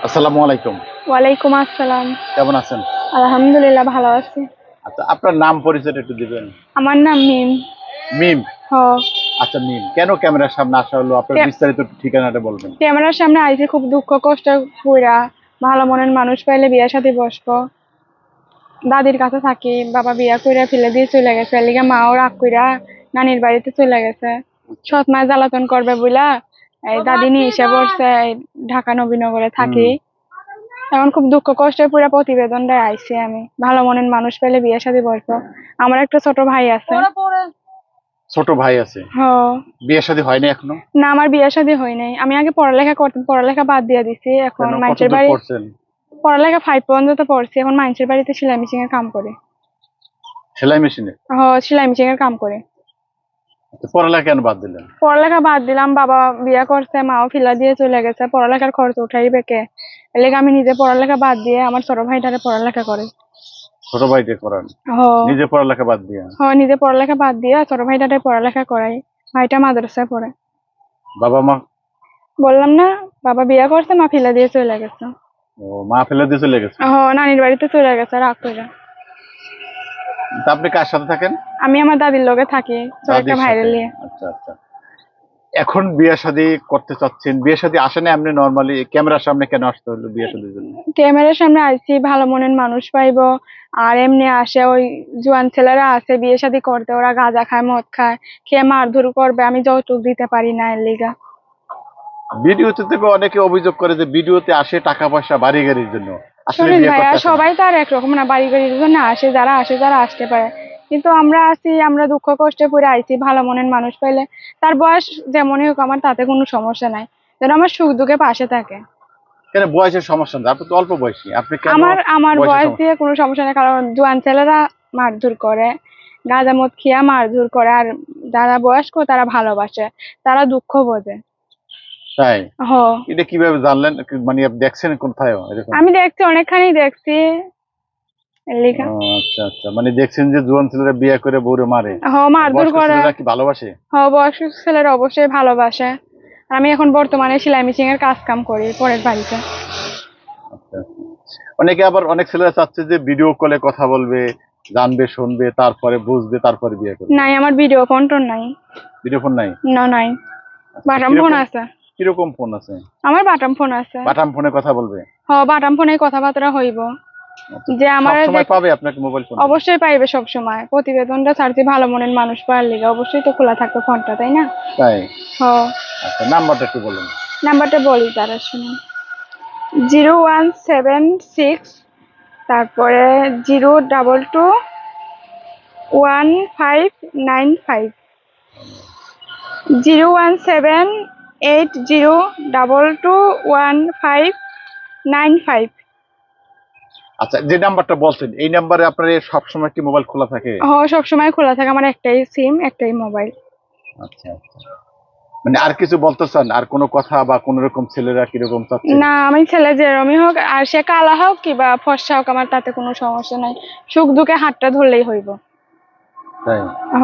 আসসালামু আলাইকুম। ওয়ালাইকুম আসসালাম। কেমন আছেন? আলহামদুলিল্লাহ ভালো আছি। আচ্ছা, আপনার নাম পরিচয়টা একটু দিবেন? আমার নাম মিম। মিম। হ আচ্ছা মিম, কেন ক্যামেরার সামনে আসা হলো? আপনার বিস্তারিত ঠিকানাটা বলবেন? ক্যামেরার সামনে আইছি খুব দুঃখ কষ্ট কইরা। ভালো মনের মানুষ পাইলে বিয়া শাদী বসবো। দাদির কাছে থাকি, বাবা বিয়া কইরা ফেলে দিয়ে চলে গেছে, এর লিগা মাও রাগ কইরা নানির বাড়িতে চলে গেছে। সৎ মায় জ্বালাতন করবে বইলা এই দাদি নিয়ে এসে পড়ছে, ঢাকা নবীনগরে থাকি। এখন খুব দুঃখ কষ্টে পুরা প্রতিবেদন দেয় আইছি আমি। ভালো মনের মানুষ পেলে বিয়ে শাদী বসবো। আমার একটা ছোট ভাই আছে। ছোট ভাই আছে? হ বিয়ে শাদী হয়নি এখনো? না, আমার বিয়ে শাদী হয় নাই। আমি আগে পড়ালেখা করতাম, পড়ালেখা বাদ দিয়ে দিছি। এখন কেন, মানুষের কতদূর বাড়ি পড়ছেন? পড়ালেখা 5 পর্যন্ত পড়ছি। এখন মানুষের বাড়িতে সেলাই মেশিন এর কাম করে। সেলাই মেশিনে? সেলাই মেশিন এর কাম করে। পড়ালেখা কেন বাদ দিলেন? পড়ালেখা বাদ দিলাম, বাবা বিয়া করছে, মাও ফিলা দিয়ে চলে গেছে। পড়ালেখার খরচ উঠাইবে কে? এর লেগে আমি নিজে পড়ালেখা বাদ দিয়ে আমার ছোট ভাইটারে পড়ালেখা করে। ছোট ভাইকে করান? হ নিজে পড়ালেখা বাদ দিয়া? নিজে পড়ালেখা বাদ দিয়ে ছোট ভাইটারে পড়ালেখা করাই। ভাইটা মাদ্রাসায় পড়ে। বাবা মা? বললাম না, বাবা বিয়া করছে, মা ফিলা দিয়ে চলে গেছে। ও, মা ফেলে দিয়ে চলে গেছে? নানির বাড়িতে চলে গেছে রাগ কইরা। তা আপনি কার সাথে থাকেন? আমি আমার দাদির লগে থাকি, ছোট একটা দাদির ভাইরে সাথে? নিয়ে। আচ্ছা আচ্ছা। এখন বিয়ে শাদী করতে চাচ্ছেন, বিয়ে শাদী আসে না এমনি নরমালি, ক্যামেরার সামনে কেন আসতে হলো বিয়ে শাদীর জন্য? ক্যামেরার সামনে আইছি ভালো মনের মানুষ পাইবো। আর এমনি আসে ওই জোয়ান ছেলেরা আছে বিয়ে শাদী করতে, ওরা গাঁজা খায়, মদ খায়, খেয়ে মারধর করবে, আমি যৌতুক দিতে পারি না এর লিগা। ভিডিওতে থেকে অনেকে অভিযোগ করে যে ভিডিওতে আসে টাকা পয়সা বাড়ি গাড়ির জন্য, আসলে শোনেন বিয়ে ভাইয়া, করতে আসে না। সবাই তো আর একরকম না, বাড়ি গাড়ির জন্য আসে যারা আসতে পারে। কিন্তু আমরা আছি, আমরা দুঃখ কষ্টে পড়ে আইছি, ভালো মনের মানুষ পাইলে তার বয়স যেমনই হোক আমার তাতে কোনো সমস্যা নাই, যেন আমার সুখ দুঃখে পাশে থাকে। কেন বয়সের সমস্যা না? আপনি তো অল্প বয়সী, আপনি কেন আমার বয়সের বয়স সমস্যা? দিয়ে কোনো সমস্যা নেই, কারণ জোয়ান ছেলেরা মারধর করে, গাঁজা মদ খেয়া মারধর করে। আর যারা বয়স্ক তারা ভালোবাসে, তারা দুঃখ বোঝে। তাই? হ এটা কিভাবে জানলেন? মানে আপনি দেখছেন কোথায় এরকম? আমি দেখছি, অনেকখানি দেখছি এর লিগা। ও আচ্ছা আচ্ছা, মানে দেখছেন যে জোয়ান ছেলেরা বিয়ে করে বউরে মারে, আর মারধর বয়স্ক করে। ছেলেরা কি ভালোবাসে? বয়স্ক ছেলেরা অবশ্যই ভালোবাসে। আমি এখন বর্তমানে সেলাই মেশিন এর কাজ কাম করি পরের বাড়িতে। আচ্ছা আচ্ছা। অনেকে আবার, অনেক ছেলেরা চাচ্ছে যে ভিডিও কলে কথা বলবে, জানবে শুনবে, তারপরে বুঝবে, তারপরে বিয়ে করবে। নাই, আমার ভিডিও ফোন টোন নাই। ভিডিও ফোন নাই? না, নাই। আচ্ছা, বাটাম ফোন কিরকম আছে। কিরকম ফোন আছে? আমার বাটাম ফোন আছে। বাটাম ফোনে কথা বলবে? বাটাম ফোনে কথাবার্তা হইব। আচ্ছা, যে সব আমার সময় পাবে আপনাকে মোবাইল ফোন? অবশ্যই পাইবে সব সময়। প্রতিবেদনটা ছাড়ছি ভালো মনের মানুষ পাওয়ার লিগে, অবশ্যই তো খোলা থাকবে ফোনটা, তাই না? তাই? হ আচ্ছা, নাম্বারটা একটু বলুন। নাম্বারটা বলি, তারা শুনুন। 0176, তারপরে 0221595, 01780221595। আচ্ছা, যে নাম্বারটা বলছেন এই নাম্বারে আপনার সবসময় কি মোবাইল খোলা থাকে? সবসময় খোলা থাকে, আমার একটাই সিম, একটাই মোবাইল। আচ্ছা আচ্ছা। মানে আর কিছু বলতে চান? আর কোনো কথা বা কোন রকম ছেলেরা কিরকম চাচ্ছে? না, আমি ছেলে যেরমই হোক, আর সে কালা হোক কিবা ফর্সা হোক, আমার তাতে কোনো সমস্যা নাই। সুখ দুঃখে হাতটা ধরলেই হইব। তাই? হ